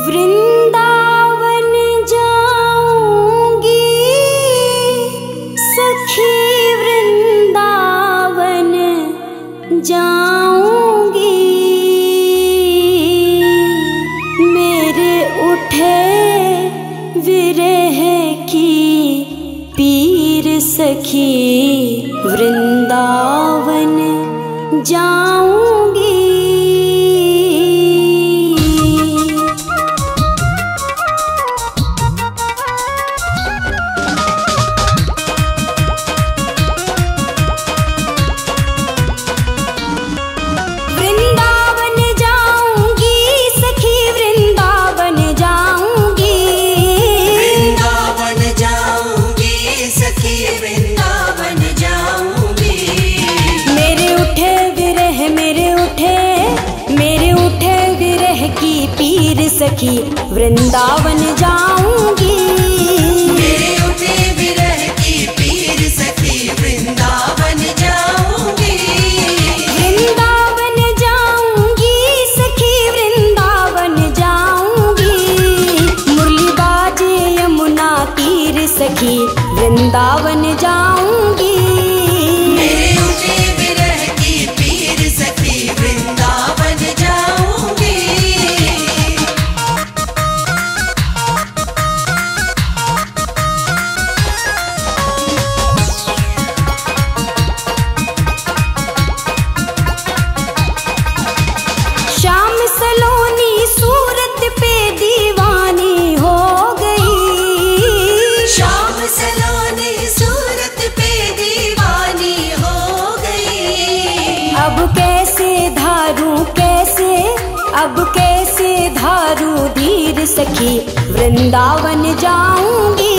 वृंदावन जाऊंगी सखी, वृंदावन जाऊंगी। मेरे उठे विरह की पीर सखी, वृंदावन जाऊंगी। सखी वृंदावन जाऊंगी। मेरे उठे विरह की पीर सखी, वृंदावन जाऊंगी। वृंदावन जाऊंगी सखी, वृंदावन जाऊंगी। मुरली बाजे यमुना तीर सखी, वृंदावन जाऊंगी। मेरे उठे विरह की पीर सखी, वृंदावन जाऊंगी। अब कैसे धारू धीर सखी, वृंदावन जाऊंगी।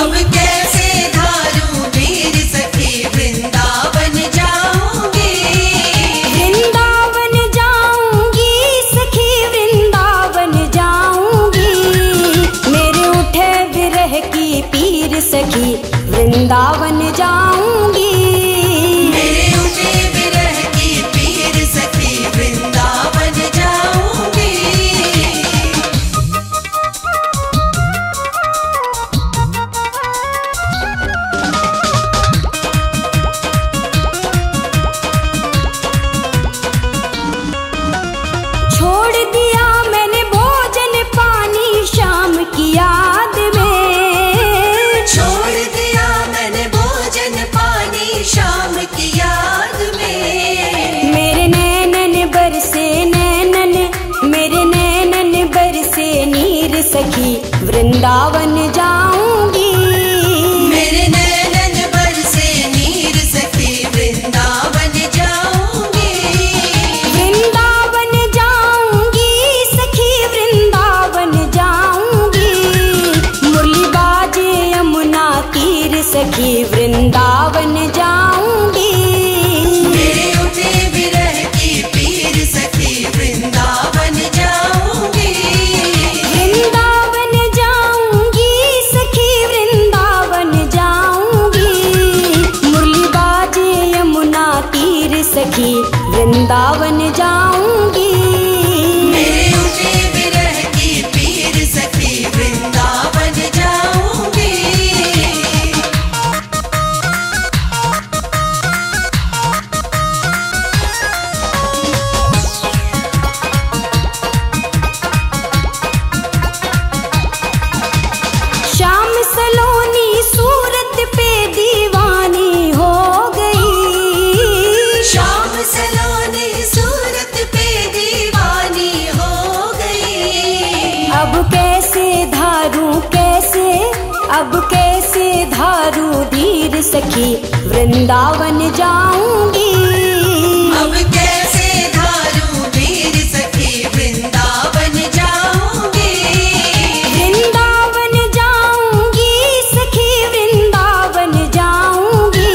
अब कैसे धारू धीर सखी, वृंदावन जाऊंगी। वृंदावन जाऊंगी सखी, वृंदावन जाऊंगी। मेरे उठे विरह की पीर सखी, वृंदावन जाऊंगी। मेरे उठे विरह की पीर सखी, वृंदावन जाऊंगी। छोड़ दिया मैंने भोजन पानी शाम की याद में। छोड़ दिया मैंने भोजन पानी शाम की याद में। मेरे नैनन बरसे नैनन, मेरे नैनन बरसे नीर सखी, वृंदावन जाऊंगी। मेरे नैनन बरसे नीर सखी, वृंदावन जाऊंगी। वृंदावन जाऊंगी सखी, वृंदावन जाऊंगी। मुरली बाजे यमुना तीर सखी, वृंदावन जाऊंगी। मेरे उठे विरह की पीर सखी, वृंदावन जाऊंगी। वृंदावन जाऊंगी सखी, वृंदावन जाऊंगी। मुरली बाजे यमुना तीर सखी, वृंदावन जाऊंगी। मेरे उठे विरह की पीर सखी, वृंदावन जाऊंगी। शाम सलोनी सूरत पे दीवानी हो गई। शाम सलोनी सूरत पे दीवानी हो गई। अब कैसे धारू कैसे, अब कैसे धारू धीर सखी, वृंदावन जाऊंगी। अब कैसे धारू धीर सखी, वृंदावन जाऊंगी। वृंदावन जाऊंगी सखी, वृंदावन जाऊंगी।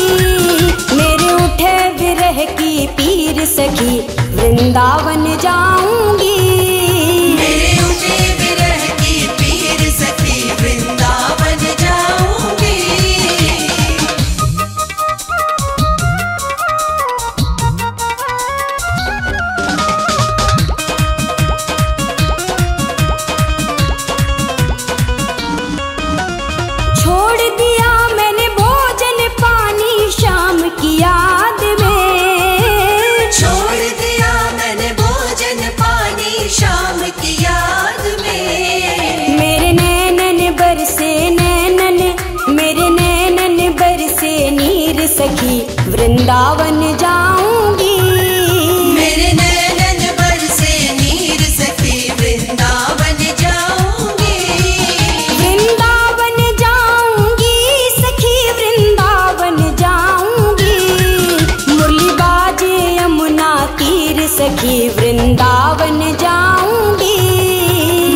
मेरे उठे विरह की पीर सखी, वृंदावन जाऊंगी। मेरे उठे विरह की पीर सखी, वृंदावन जाऊंगी। मेरे नैनन बरसे नीर सखी वृंदावन जाऊंगी। वृंदावन जाऊंगी सखी वृंदावन जाऊंगी। मुरली बाजे यमुना तीर सखी वृंदावन जाऊंगी।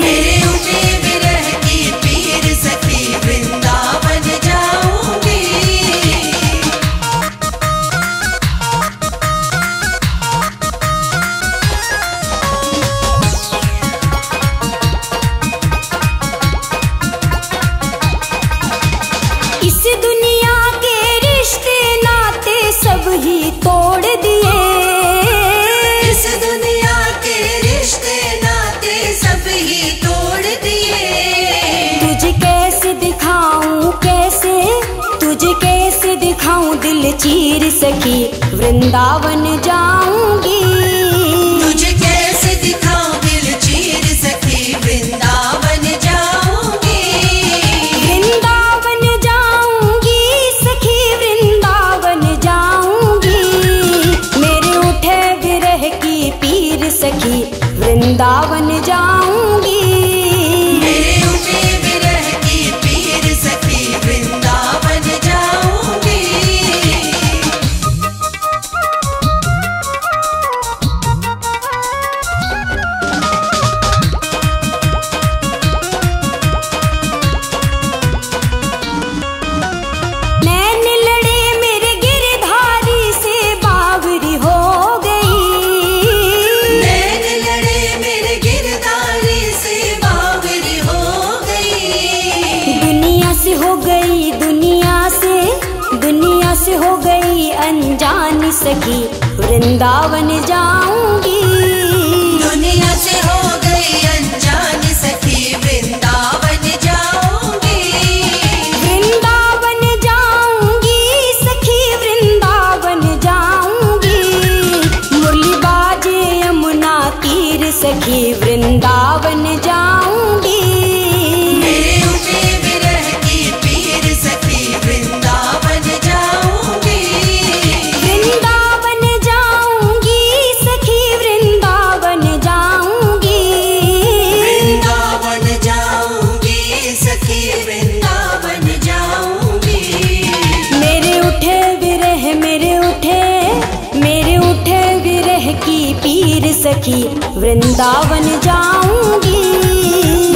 मेरे उठे विरह की पीर सखी वृंदावन जाऊंगी। इस दुनिया के रिश्ते नाते सब ही तोड़ दिए। इस दुनिया के रिश्ते नाते सब ही तोड़ दिए। तुझे कैसे दिखाऊं कैसे, तुझे कैसे दिखाऊं दिल चीर सखी वृंदावन जाऊंगी। तुझे कैसे दिखाऊं दिल चीर सखी वृंदावन जाऊंगी। वृंदावन जाऊंगी सखी वृंदावन जाऊंगी। मेरे उठे विरह की पीर सखी वृंदावन जाऊंगी। मेरे उठे विरह की पीर सखी वृंदावन जाऊंगी। नैन लड़े मेरे गिरधारी से बावरी हो गई। नैन लड़े मेरे गिरधारी से बावरी हो गई। दुनिया से हो गई दुनिया से हो गई अनजान सखी वृंदावन जाऊंगी। दुनिया से हो गई अनजान सखी वृंदावन जाऊंगी। वृंदावन जाऊंगी सखी वृंदावन जाऊंगी। मुरली बाजे यमुना तीर सखी वृंदावन जाऊंगी। मेरे उठे विरह की पीर सखी वृंदावन जाऊंगी। वृंदावन जाऊंगी सखी वृंदावन जाऊंगी। वृंदावन जाऊंगी सखी वृंदावन जाऊंगी। मेरे उठे विरह की पीर सखी वृंदावन जाऊंगी।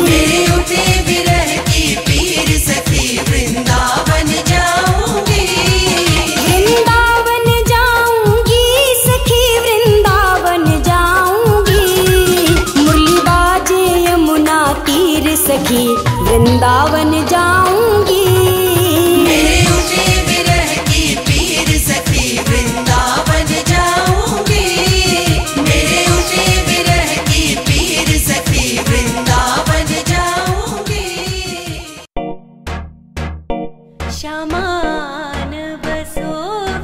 मेरे उठे विरह की पीर सखी वृंदावन जाऊंगी। वृंदावन जाऊंगी सखी वृंदावन जाऊंगी। मुरली बाजे यमुना तीर सखी वृंदावन जाऊंगी। मेरे उठे विरह की पीर सखी वृंदावन जाऊंगी। मेरे उठे विरह की पीर सखी वृंदावन जाऊंगी। श्यामान बसो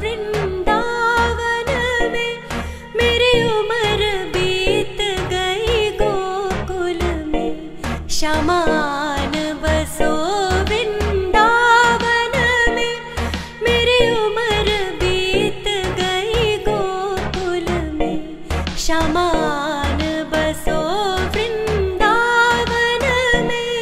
वृंदावन में, मेरी उम्र बीत गई गोकुल में। श्यामान बसो वृंदावन में, मेरी उम्र बीत गई गोकुल में। श्यामान बसो वृंदावन में।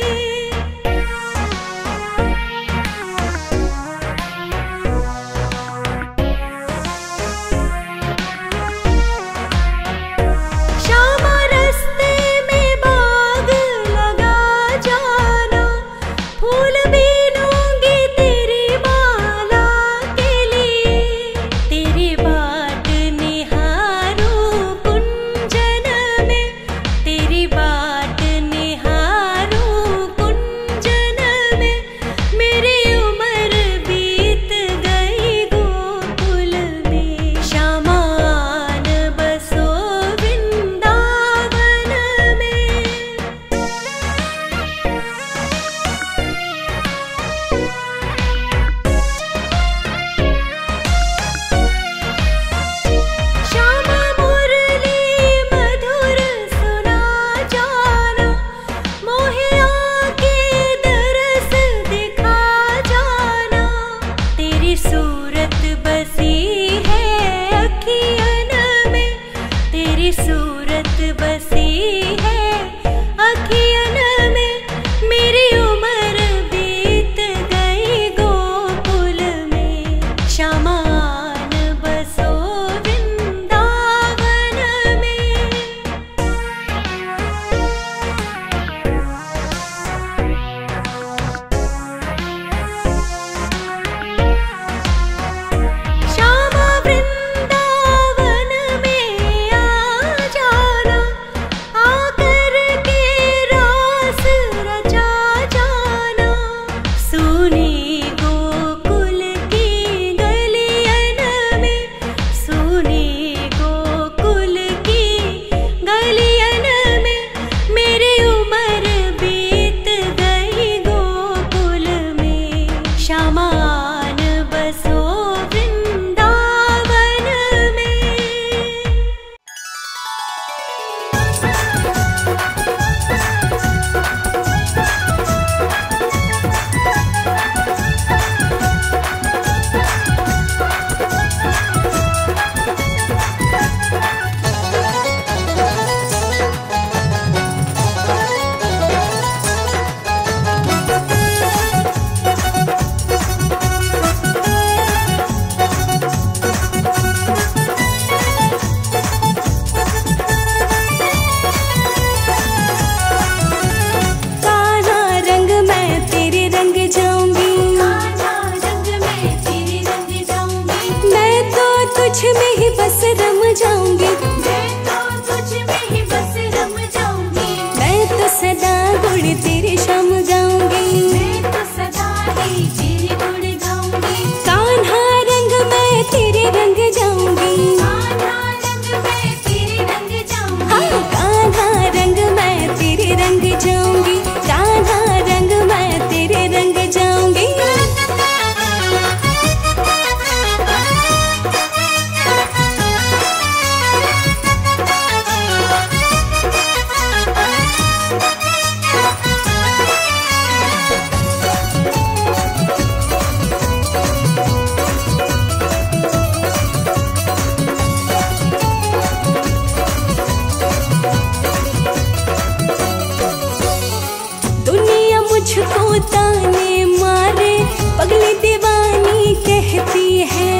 मुझको ताने मारे, पगली दीवानी कहती है।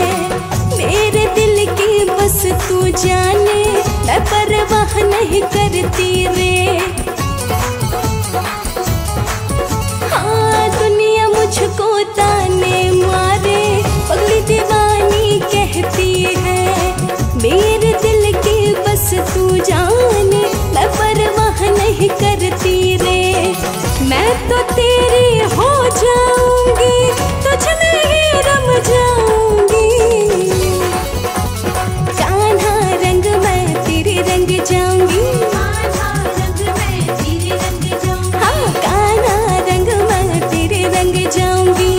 मेरे दिल की बस तू जाने, मैं परवाह नहीं करती रे। हाँ दुनिया मुझको ताने मारे, पगली दीवानी कहती है। मेरे दिल की बस तू जाने, मैं परवाह नहीं करती रे। मैं तो तेरी हो जाऊंगी, तुझ में ही रम जाऊंगी। कान्हा रंग मैं तेरे रंग जाऊंगी, हाँ कान्हा रंग मैं तेरे रंग जाऊंगी।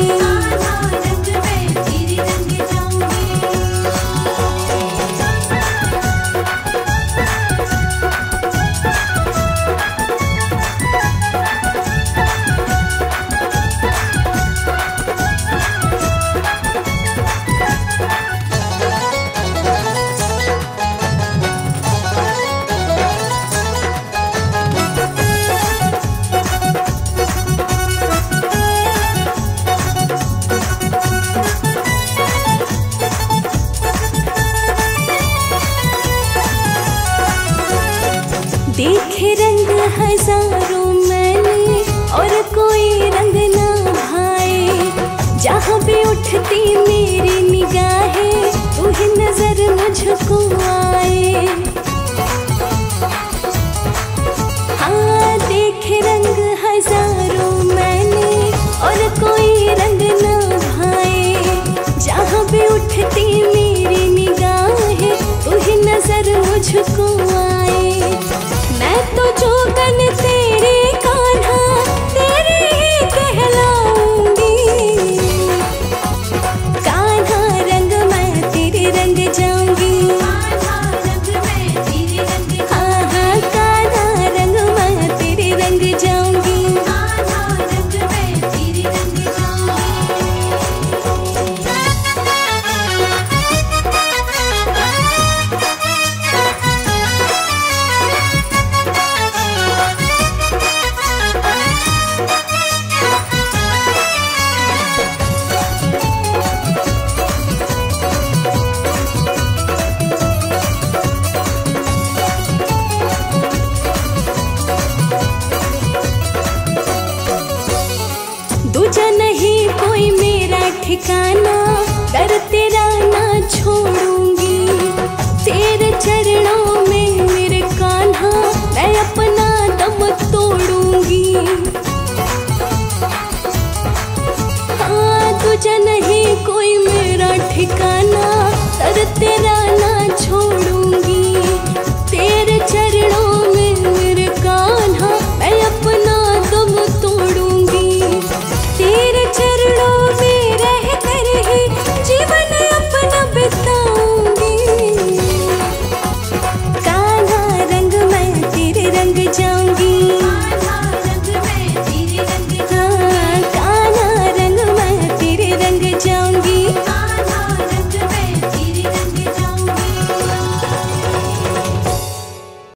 देखे रंग हजारों मैंने और कोई रंग ना भाए। जहाँ भी उठती मेरी निगाहें, तू ही नजर मुझको आए। हाँ देखे रंग हजारों मैंने और कोई रंग ना भाए। जहाँ भी उठती मेरी निगाहें, तू ही नजर मुझको आए। मैं तो जोगन तेरे कान्हा, तेरे ही कहलाऊंगी। कान्हा रंग मैं तेरे रंग जाऊंगी, हाँ हाँ कान्हा रंग मैं तेरे रंग जाऊंगी। दूजा नहीं कोई मेरा ठिकाना, डर तेरा ना छोड़ूंगी। तेरे चरणों